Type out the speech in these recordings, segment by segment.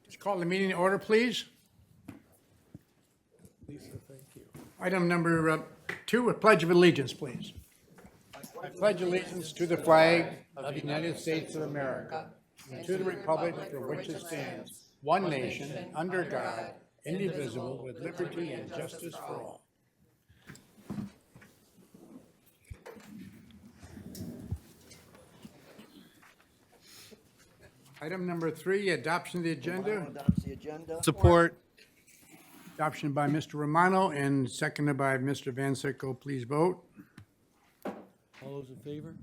Let's call the meeting to order, please. Lisa, thank you. Item number 2, a pledge of allegiance, please. I pledge allegiance to the flag of the United States of America and to the republic for which it stands, one nation, under God, indivisible, with liberty and justice for all. Item number 3, adoption of the agenda. Adopts the agenda. Support. Adoption by Mr. Romano and seconded by Mr. Van Sickle. Please vote. All those in favor?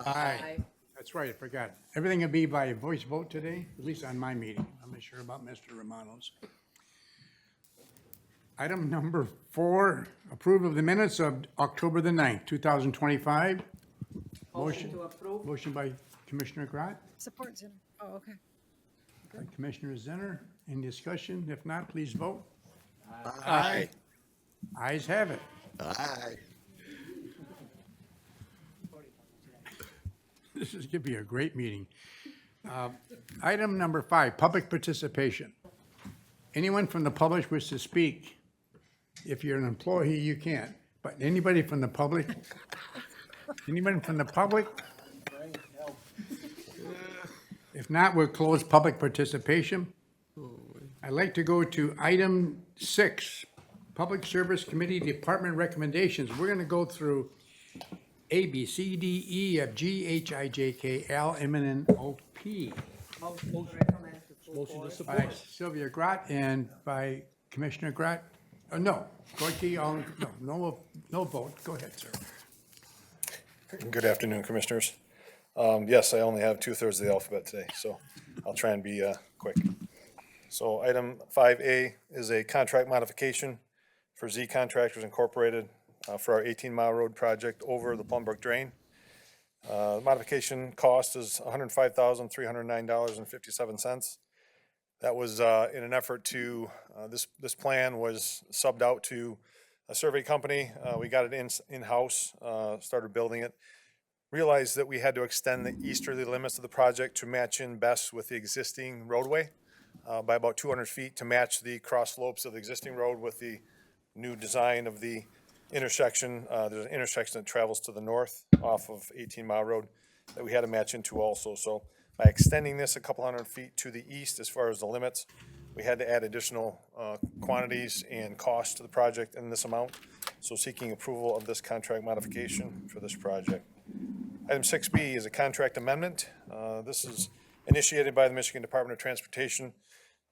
Aye. That's right, I forgot. Everything will be by voice vote today, at least on my meeting. I'm not sure about Mr. Romano's. Item number 4, approval of the minutes of October the 9th, 2025. Motion to approve. Motion by Commissioner Grott, Support, Zinner. Oh, okay. by Commissioner Zinner. Any discussion? If not, please vote. Aye. Ayes have it. Aye. This is going to be a great meeting. Item number 5, public participation. Anyone from the public wish to speak? If you're an employee, you can't. But anybody from the public? Anyone from the public? If not, we'll close public participation. I'd like to go to item 6, Public Service Committee Department Recommendations. We're going to go through A, B, C, D, E, F, G, H, I, J, K, L, M, N, N, O, P. Motion to recommend to full Motion to board. support. By Sylvia Grott and by Commissioner Grott. No, Gorky, no vote. Go ahead, sir. Good afternoon, Commissioners. Yes, I only have 2/3 of the alphabet today, so I'll try and be quick. So item 5A is a contract modification for Z Contractors Incorporated for our 18-mile road project over the Plumbrook Drain. Modification cost is $105,309.57. That was in an effort to, this plan was subbed out to a survey company. We got it in-house, started building it. Realized that we had to extend the easterly limits of the project to match in best with the existing roadway by about 200 feet to match the cross slopes of the existing road with the new design of the intersection. There's an intersection that travels to the north off of 18-mile road that we had to match into also. So by extending this a couple hundred feet to the east as far as the limits, we had to add additional quantities and costs to the project in this amount. So seeking approval of this contract modification for this project. Item 6B is a contract amendment. This is initiated by the Michigan Department of Transportation.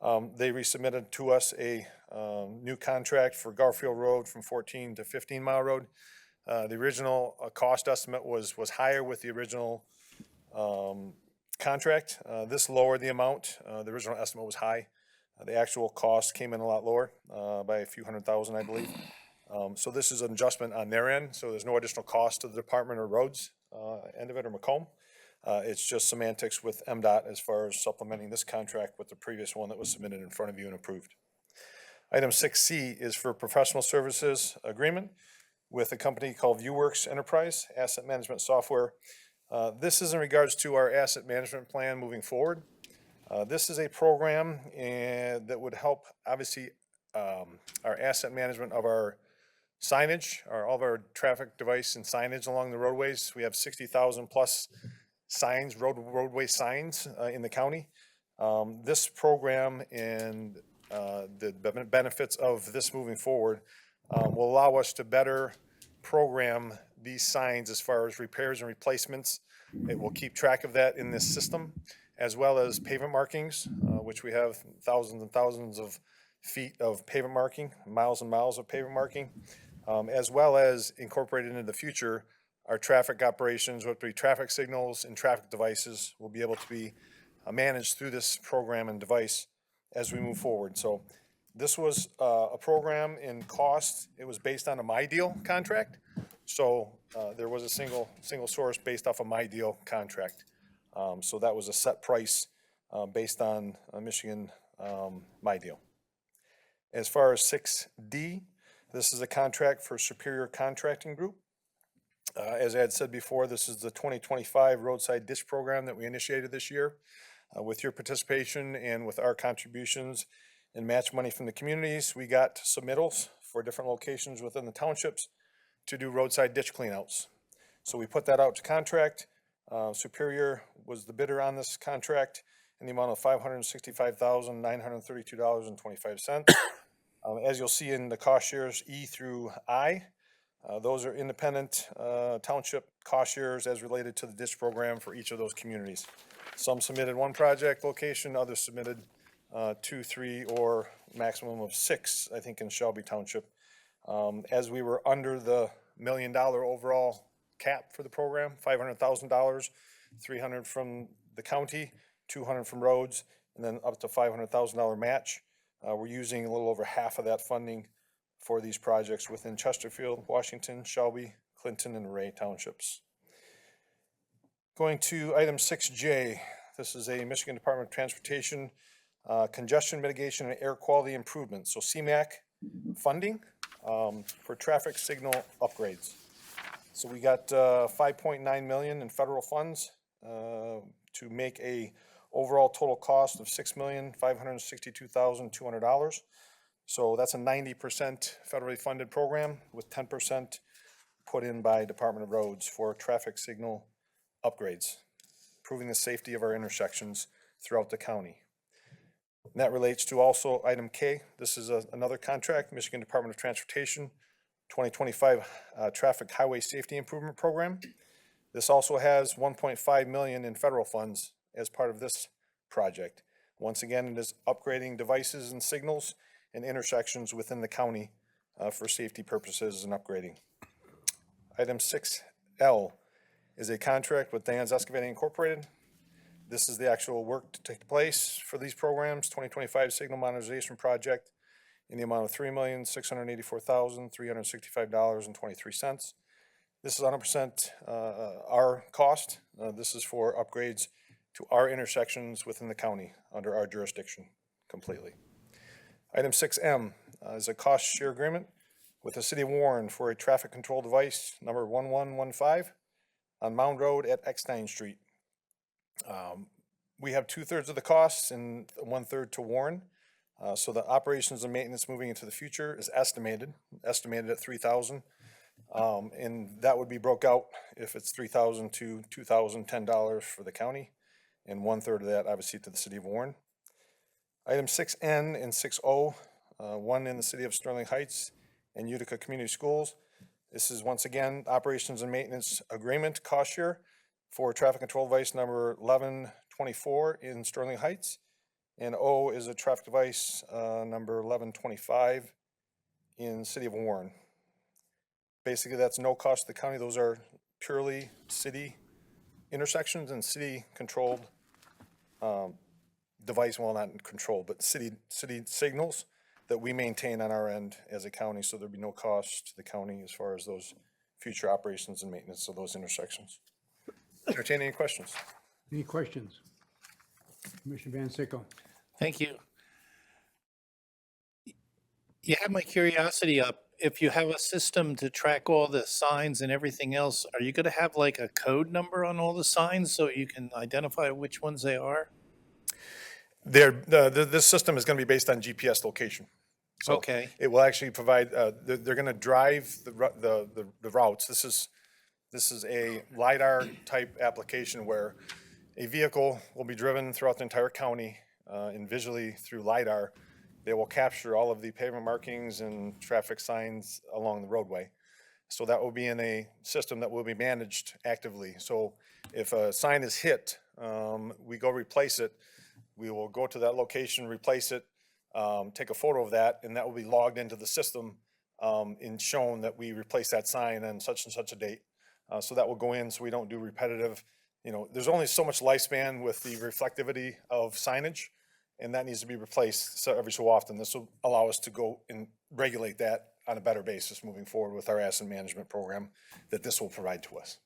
They resubmitted to us a new contract for Garfield Road from 14 to 15-mile road. The original cost estimate was higher with the original contract. This lowered the amount. The original estimate was high. The actual cost came in a lot lower by a few $100,000, I believe. So this is an adjustment on their end, so there's no additional cost to the department or roads end of it or Macomb. It's just semantics with MDOT as far as supplementing this contract with the previous one that was submitted in front of you and approved. Item 6C is for professional services agreement with a company called VUEWorks Enterprise Asset Management Software. This is in regards to our asset management plan moving forward. This is a program that would help, obviously, our asset management of our signage, all of our traffic device and signage along the roadways. We have 60,000 plus signs, roadway signs in the county. This program and the benefits of this moving forward will allow us to better program these signs as far as repairs and replacements. It will keep track of that in this system, as well as pavement markings, which we have thousands and thousands of feet of pavement marking, miles and miles of pavement marking, as well as incorporated into the future, our traffic operations, whether it be traffic signals and traffic devices, will be able to be managed through this program and device as we move forward. So this was a program in cost. It was based on a My Deal contract. So there was a single source based off a My Deal contract. So that was a set price based on Michigan My Deal. As far as 6D, this is a contract for Superior Contracting Group. As I had said before, this is the 2025 Roadside Ditch Program that we initiated this year. With your participation and with our contributions and match money from the communities, we got submittals for different locations within the townships to do roadside ditch cleanouts. So we put that out to contract. Superior was the bidder on this contract in the amount of $565,932.25. As you'll see in the cost shares E through I, those are independent township cost shares as related to the ditch program for each of those communities. Some submitted one project location, others submitted 2, 3, or maximum of 6, I think, in Shelby Township. As we were under the $1 million overall cap for the program, $500,000, 300 from the county, 200 from roads, and then up to $500,000 match. We're using a little over half of that funding for these projects within Chesterfield, Washington, Shelby, Clinton, and Ray Townships. Going to item 6J, this is a Michigan Department of Transportation Congestion Mitigation and Air Quality Improvement, so CMAQ funding for traffic signal upgrades. So we got $5.9 million in federal funds to make a overall total cost of $6,562,200. So that's a 90% federally funded program with 10% put in by Department of Roads for traffic signal upgrades, improving the safety of our intersections throughout the county. And that relates to also item K. This is another contract, Michigan Department of Transportation, 2025 Traffic Highway Safety Improvement Program. This also has $1.5 million in federal funds as part of this project. Once again, it is upgrading devices and signals and intersections within the county for safety purposes and upgrading. Item 6L is a contract with Dan's Excavating Incorporated. This is the actual work to take place for these programs, 2025 Signal Modernization Project in the amount of $3,684,365.23. This is 100% our cost. This is for upgrades to our intersections within the county under our jurisdiction completely. Item 6M is a cost share agreement with the City of Warren for a traffic control device number 1115 on Mound Road at Eckstein Street. We have 2/3 of the costs and 1/3 to Warren. So the operations and maintenance moving into the future is estimated at $3,000. And that would be broke out if it's $3,000 to $2,010 for the county, and 1/3 of that obviously to the City of Warren. Item 6N and 6O, one in the City of Sterling Heights and Utica Community Schools. This is once again operations and maintenance agreement cost share for traffic control device number 1124 in Sterling Heights. And O is a traffic device number 1125 in City of Warren. Basically, that's no cost to the county. Those are purely city intersections and city controlled device, well, not controlled, but city signals that we maintain on our end as a county. So there'd be no cost to the county as far as those future operations and maintenance of those intersections. Entertain any questions? Any questions? Commissioner Van Sickle. Thank you. You have my curiosity up. If you have a system to track all the signs and everything else, are you going to have like a code number on all the signs so you can identify which ones they are? This system is going to be based on GPS location. So Okay. it will actually provide, they're going to drive the routes. This is a LiDAR type application where a vehicle will be driven throughout the entire county and visually through LiDAR. They will capture all of the pavement markings and traffic signs along the roadway. So that will be in a system that will be managed actively. So if a sign is hit, we go replace it. We will go to that location, replace it, take a photo of that, and that will be logged into the system and shown that we replaced that sign on such and such a date. So that will go in so we don't do repetitive. There's only so much lifespan with the reflectivity of signage, and that needs to be replaced every so often. This will allow us to go and regulate that on a better basis moving forward with our asset management program that this will provide to us.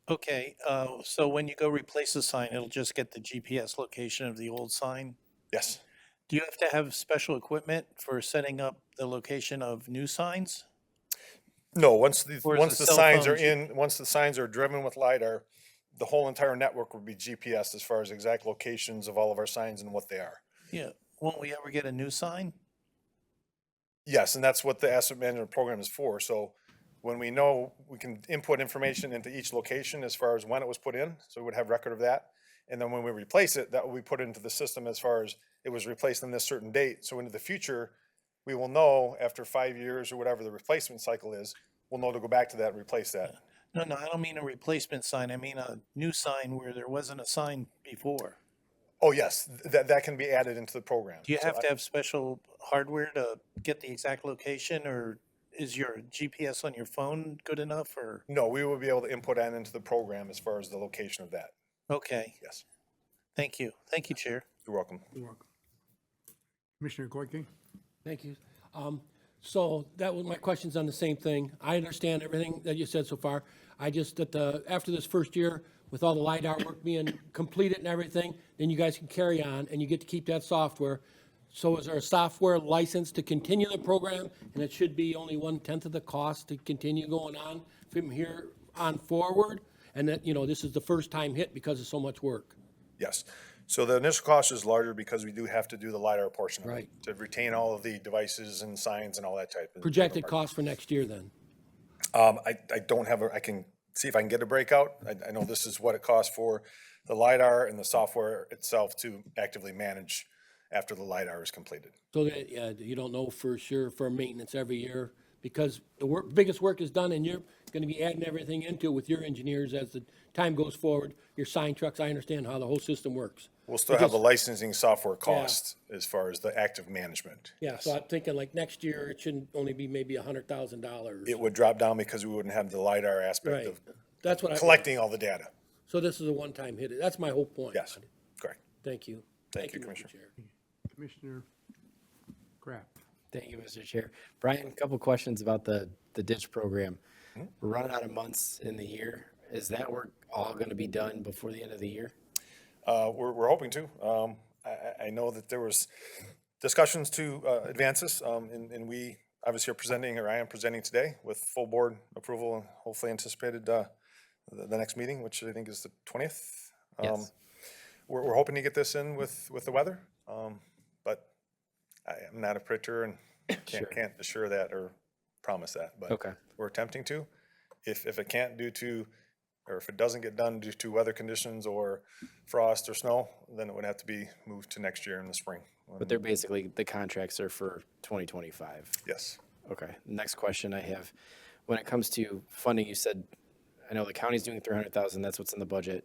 Okay, so when you go replace a sign, it'll just get the GPS location of the old sign? Yes. Do you have to have special equipment for setting up the location of new signs? No, once the Or is it signs cell are phone once the signs are driven with LiDAR, the whole entire network would be GPS as far as exact locations of all of our signs and what they are. Yeah, won't we ever get a new sign? Yes, and that's what the asset management program is for. So when we know, we can input information into each location as far as when it was put in, so we would have record of that. And then when we replace it, that will be put into the system as far as it was replaced on this certain date. So into the future, we will know after 5 years or whatever the replacement cycle is, we'll know to go back to that and replace that. No, I don't mean a replacement sign. I mean a new sign where there wasn't a sign before. Oh, yes, that can be added into the program. Do you So have to have special hardware to get the exact location, or is your GPS on your phone good enough, or? No, we will be able to input that into the program as far as the location of that. Okay, Yes, thank you. Thank you, Chair. you're welcome. You're welcome. Commissioner Goyke? Thank you. So that was my questions on the same thing. I understand everything that you said so far. I just, after this first year, with all the LiDAR work being completed and everything, then you guys can carry on and you get to keep that software. So is there a software license to continue the program? And it should be only 1/10 of the cost to continue going on from here on forward? And that, this is the first time hit because of so much work. Yes. So the initial cost is larger because we do have to do the LiDAR portion of it. Right. To retain all of the devices and signs and all that type of. Projected cost for next year then? I don't have I can see if I can get a breakout. I know this is what it costs for the LiDAR and the software itself to actively manage after the LiDAR is completed. So that, you don't know for sure for maintenance every year, because the biggest work is done and you're gonna be adding everything into it with your engineers as the time goes forward. Your sign trucks, I understand how the whole system works. We'll still have the licensing software cost as far as the active management. Yeah, so I'm thinking like next year, it shouldn't only be maybe $100,000. It would drop down because we wouldn't have the LiDAR aspect Right. of That's what collecting all the data. So this is a one-time hit. That's my whole point. Yes, correct. Thank you. Thank you, Mr. Commissioner. Chair. Commissioner Kraft? Thank you, Mr. Chair. Brian, a couple questions about the ditch program. We're running out of months in the year. Is that work all going to be done before the end of the year? We're hoping to. I know that there was discussions to advance this, and we obviously are presenting, or I am presenting today with full board approval and hopefully anticipated the next meeting, which I think is the 20th. Yes. We're hoping to get this in with the weather, but I'm not a predictor and can't assure that or promise that. But Okay. we're attempting to. If it can't or if it doesn't get done due to weather conditions or frost or snow, then it would have to be moved to next year in the spring. But they're basically, the contracts are for 2025. Yes. Okay. Next question I have. When it comes to funding, you said, I know the county's doing 300,000, that's what's in the budget.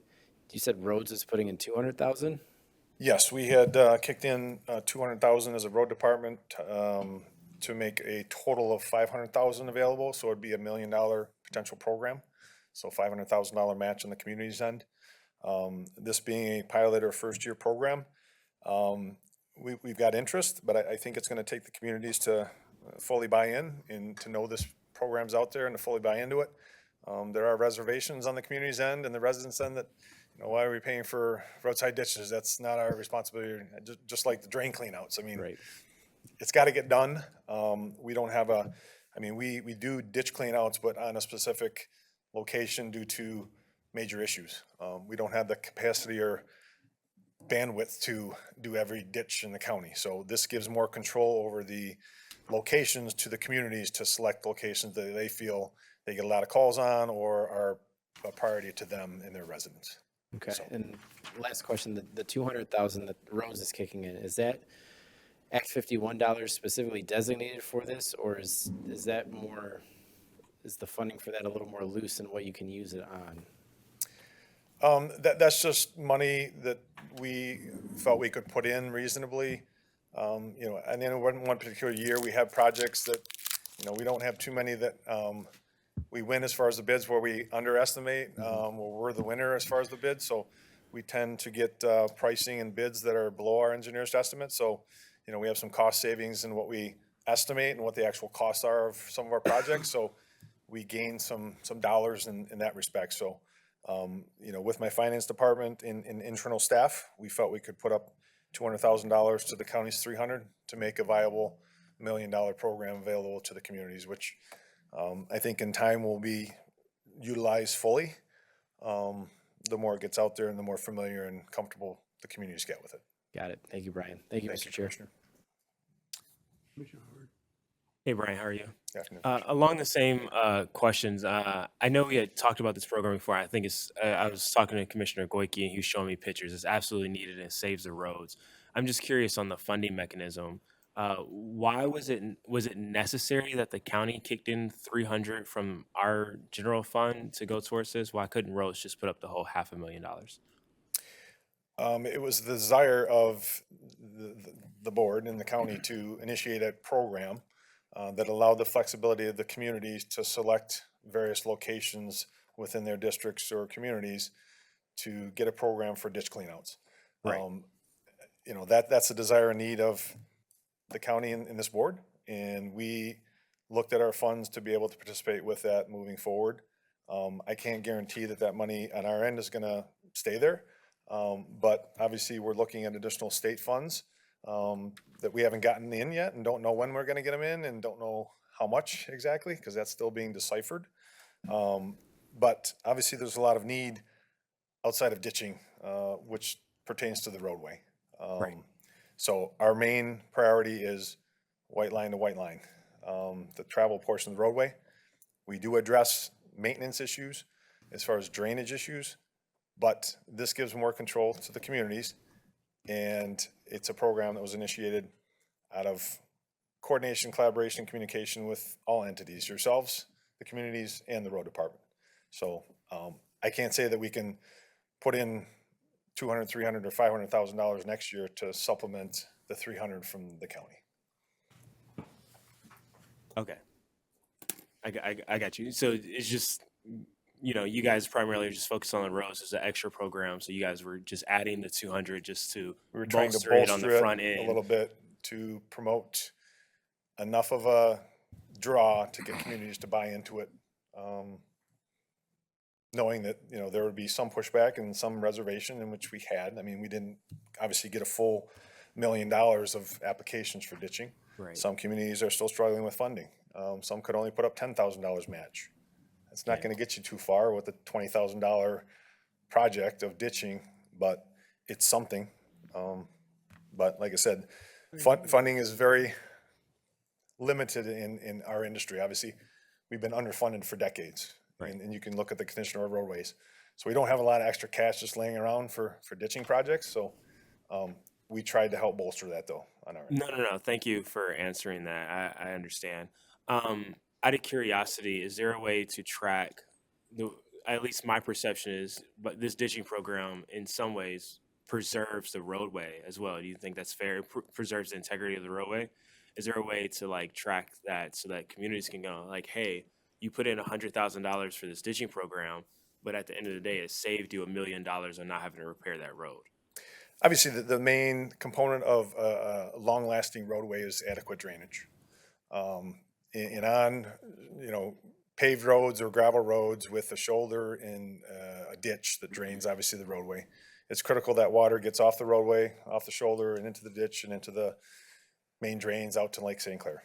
You said roads is putting in 200,000? Yes, we had kicked in 200,000 as a road department to make a total of 500,000 available, so it'd be $1 million potential program. So $500,000 match on the community's end. This being a pilot or first year program, we've got interest, but I think it's going to take the communities to fully buy in and to know this program's out there and to fully buy into it. There are reservations on the community's end and the residents' end that, why are we paying for roadside ditches? That's not our responsibility. Just like the drain cleanouts. I mean, Right. it's got to get done. We don't have we do ditch cleanouts, but on a specific location due to major issues. We don't have the capacity or bandwidth to do every ditch in the county. So this gives more control over the locations to the communities to select locations that they feel they get a lot of calls on or are a priority to them and their residents. Okay. And last question, the 200,000 that roads is kicking in, is that Act 51 dollars specifically designated for this, or is that more, is the funding for that a little more loose in what you can use it on? That's just money that we felt we could put in reasonably. And in one particular year, we have projects that, we don't have too many that we win as far as the bids where we underestimate, where we're the winner as far as the bids. So we tend to get pricing and bids that are below our engineer's estimate. So, we have some cost savings in what we estimate and what the actual costs are of some of our projects. So we gain some dollars in that respect. So, with my finance department and internal staff, we felt we could put up $200,000 to the county's 300 to make a viable $1 million program available to the communities, which I think in time will be utilized fully. the more it gets out there and the more familiar and comfortable the communities get with it. Got it. Thank you, Brian. Thank you, Mr. Chair. Commissioner. Commissioner Howard. Hey, Brian, how are you? Good afternoon. Along the same questions, I know we had talked about this program before. I think I was talking to Commissioner Goike, and he was showing me pictures. It's absolutely needed, and it saves the roads. I'm just curious on the funding mechanism. Why was it necessary that the county kicked in 300 from our general fund to go towards this? Why couldn't roads just put up the whole $500,000? It was the desire of the board and the county to initiate a program that allowed the flexibility of the communities to select various locations within their districts or communities to get a program for ditch cleanouts. Right. You know, that's a desire and need of the county and this board, and we looked at our funds to be able to participate with that moving forward. I can't guarantee that money on our end is gonna stay there, but obviously we're looking at additional state funds that we haven't gotten in yet and don't know when we're gonna get them in and don't know how much exactly, because that's still being deciphered. But obviously there's a lot of need outside of ditching, which pertains to the roadway. Right. So our main priority is white line to white line, the travel portion of the roadway. We do address maintenance issues as far as drainage issues, but this gives more control to the communities. And it's a program that was initiated out of coordination, collaboration, communication with all entities, yourselves, the communities, and the road department. So I can't say that we can put in $200, $300, or $500,000 next year to supplement the 300 from the county. Okay. I got you. So it's just, you guys primarily just focus on the roads as an extra program. So you guys were just adding the 200 just to We were trying to bolster it on bolster the it front a end. little bit to promote enough of a draw to get communities to buy into it. Knowing that, there would be some pushback and some reservation, in which we had. I mean, we didn't obviously get a full $1 million of applications for ditching. Right. Some communities are still struggling with funding. Some could only put up $10,000 match. It's not gonna get you too far with a $20,000 project of ditching, but it's something. But like I said, funding is very limited in our industry. Obviously, we've been underfunded for decades. Right. And you can look at the condition of our roadways. So we don't have a lot of extra cash just laying around for ditching projects. So we tried to help bolster that though on our end. No. Thank you for answering that. I understand. Out of curiosity, is there a way to track at least my perception is, but this ditching program in some ways preserves the roadway as well. Do you think that's fair? It preserves the integrity of the roadway? Is there a way to track that so that communities can go hey, you put in $100,000 for this ditching program, but at the end of the day, it saved you $1 million on not having to repair that road? Obviously, the main component of a long-lasting roadway is adequate drainage. And on, paved roads or gravel roads with a shoulder and a ditch that drains, obviously, the roadway, it's critical that water gets off the roadway, off the shoulder, and into the ditch and into the main drains out to Lake St. Clair.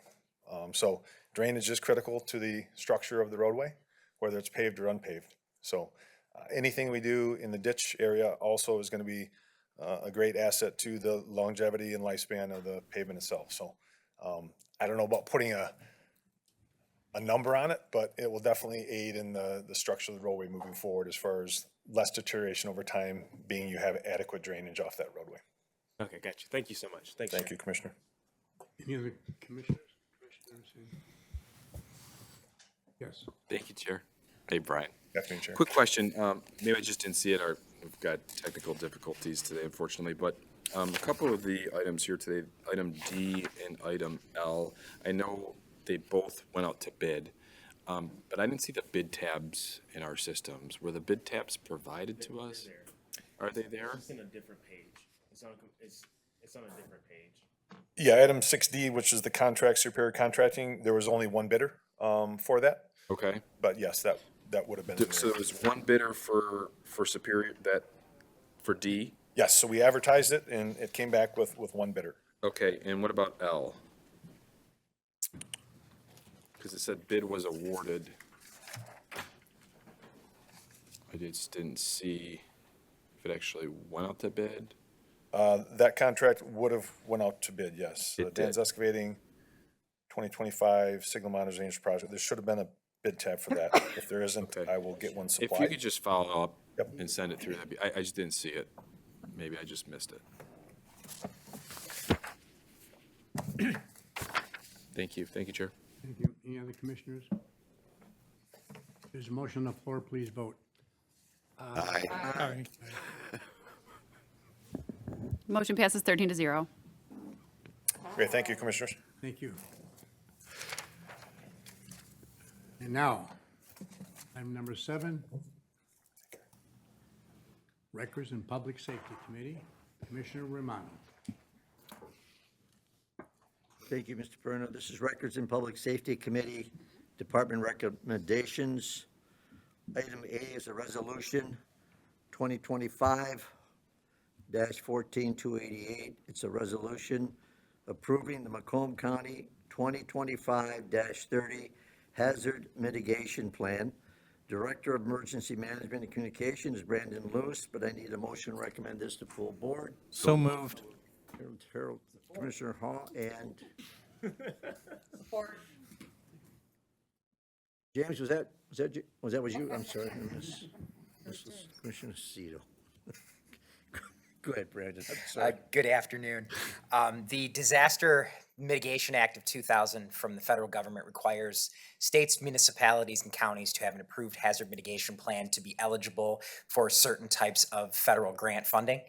So drainage is critical to the structure of the roadway, whether it's paved or unpaved. So anything we do in the ditch area also is going to be a great asset to the longevity and lifespan of the pavement itself. So I don't know about putting a number on it, but it will definitely aid in the structure of the roadway moving forward as far as less deterioration over time, being you have adequate drainage off that roadway. Okay, got you. Thank you so much. Thanks. Thank you, Commissioner. Any other commissioners? Yes. Thank you, Chair. Hey, Brian. Good afternoon, Chair. Quick question. Maybe I just didn't see it, or we've got technical difficulties today, unfortunately, but a couple of the items here today, item D and item L, I know they both went out to bid, but I didn't see the bid tabs in our systems. Were the bid tabs provided to us? Are they there? It's in a different page. It's on a different page. Yeah, item 6D, which is the contract superior contracting, there was only one bidder for that. Okay. But yes, that would have been in So there. there was one bidder for Superior, for D? Yes, so we advertised it and it came back with one bidder. Okay, and what about L? Because it said bid was awarded. I just didn't see. if it actually went out to bid? That contract would have went out to bid, yes. It Dan's did. Excavating, 2025 Signal Modernization Project. There should have been a bid tab for that. If there isn't, Okay. I will get one If you supplied. could just follow up Yep. and send it through, I just didn't see it. Maybe I just missed it. Thank you, Chair. Thank you. Any other commissioners? There's a motion on the floor, please vote. Aye. Motion passes 13-0. Great, thank you, Commissioners. Thank you. And now, item number 7, Records and Public Safety Committee, Commissioner Romano. Thank you, Mr. Perna. This is Records and Public Safety Committee, Department recommendations. Item A is a resolution, 2025-14288. It's a resolution approving the Macomb County 2025-30 Hazard Mitigation Plan. Director of Emergency Management and Communications is Brandon Luce, but I need a motion to recommend this to full board. So moved. Harold, Commissioner Hall, and Support. James, was that you? I'm sorry. This was Commissioner Cito. Go ahead, Brandon. I'm sorry. Good afternoon. The Disaster Mitigation Act of 2000 from the federal government requires states, municipalities, and counties to have an approved hazard mitigation plan to be eligible for certain types of federal grant funding.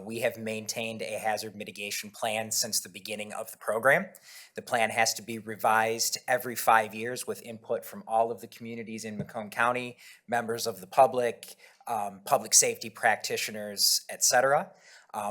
We have maintained a hazard mitigation plan since the beginning of the program. The plan has to be revised every 5 years with input from all of the communities in Macomb County, members of the public, public safety practitioners, et cetera.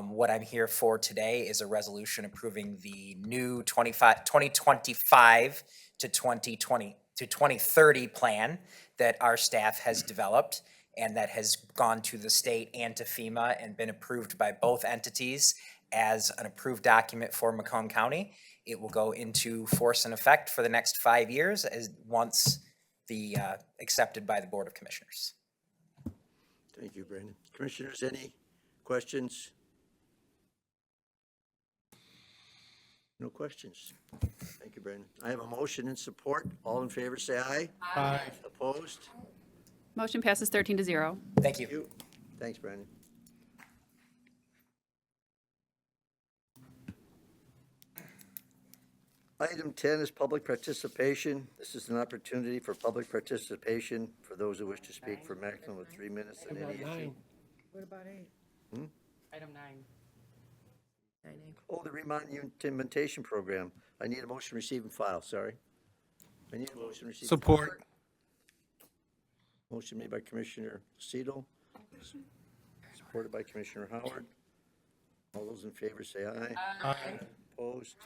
What I'm here for today is a resolution approving the new 2025 to 2030 plan that our staff has developed and that has gone to the state and to FEMA and been approved by both entities as an approved document for Macomb County. It will go into force and effect for the next 5 years as once accepted by the Board of Commissioners. Thank you, Brandon. Commissioners, any questions? No questions. Thank you, Brandon. I have a motion in support. All in favor, say aye. Aye. Opposed? Motion passes 13-0. Thank you. Thank you. Thanks, Brandon. Item 10 is public participation. This is an opportunity for public participation for those who wish to speak for a maximum of 3 minutes on any issue. 9. What about 8? Item 9. Oh, the Remont implementation program. I need a motion to receive and file, sorry. I need a motion to receive. and file. Support. Motion made by Commissioner Cedal, supported by Commissioner Howard. All those in favor say aye. Aye. Opposed?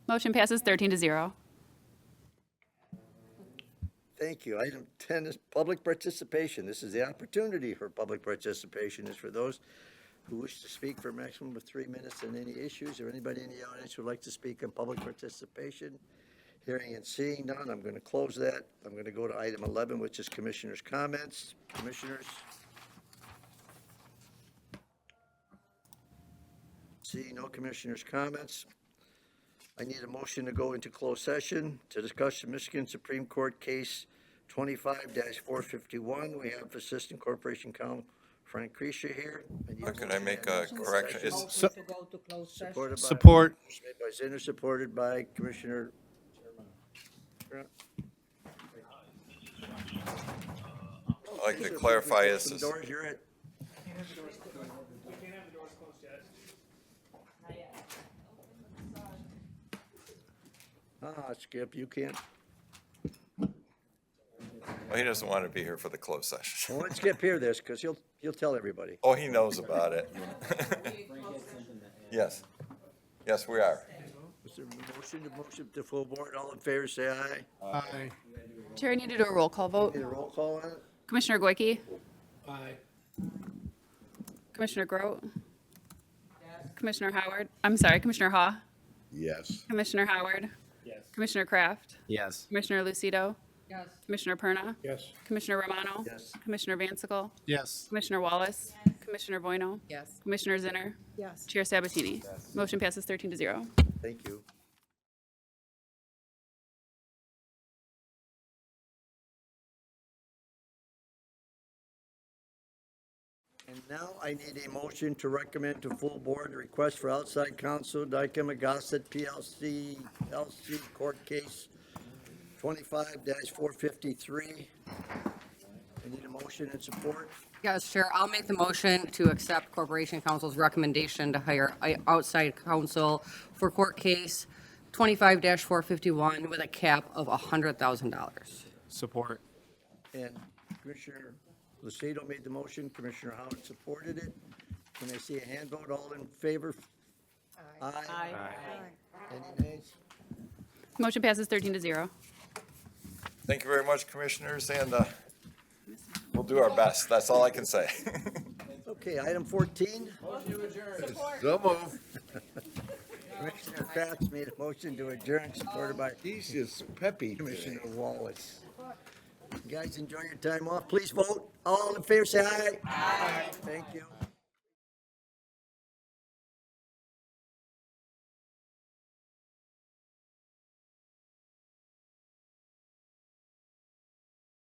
Motion passes 13-0. Thank you. Item 10 is public participation. This is the opportunity for public participation is for those who wish to speak for a maximum of 3 minutes on any issues, or anybody in the audience who would like to speak on public participation. Hearing and seeing none, I'm going to close that. I'm going to go to item 11, which is commissioners' comments. Commissioners? See no commissioners' comments. I need a motion to go into closed session to discuss the Michigan Supreme Court case 25-451. We have Assistant Corporation Counsel Frank Creasy here. Could I make a correction? Motion It's, to go to closed session. Supported by, Support. made by Zinner, supported by Commissioner. I'd like to clarify this Some is, doors, you're it. Skip, you can't. well, he doesn't want to be here for the closed session. Well, let Skip hear this, because he'll tell everybody. Oh, he knows about it. Yes. Yes, we are. Is there a motion to full board? All in favor, say aye. Aye. Chair, I need to do a roll call vote. Need a roll call on it? Commissioner Goike? Aye. Commissioner Grote? Commissioner Howard? I'm sorry, Commissioner Haw? Yes. Commissioner Howard? Yes. Commissioner Kraft? Yes. Commissioner Lucido? Yes. Commissioner Perna, Yes. Commissioner Romano, Yes. Commissioner Vansicle, Yes. Commissioner Wallace, Commissioner Boino, Yes. Commissioner Zinner, Yes. Chair Sabatini. Motion passes 13-0. Thank you. And now I need a motion to recommend to full board the request for outside counsel, Dykema Gossett PLC, LC Court Case 25-453. I need a motion and support. Yes, Chair, I'll make the motion to accept Corporation Counsel's recommendation to hire outside counsel for court case 25-451 with a cap of $100,000. Support. And Commissioner Lucido made the motion, Commissioner Howard supported it. Can I see a hand vote? All in favor? Aye. Any nays? Motion passes 13-0. Thank you very much, commissioners, and we'll do our best. That's all I can say. Okay, item 14. So move. Commissioner Kratz made a motion to adjourn, supported by He's just peppy Commissioner Wallace. You guys enjoy your time off. Please vote. All in favor, say aye. Aye. Thank you.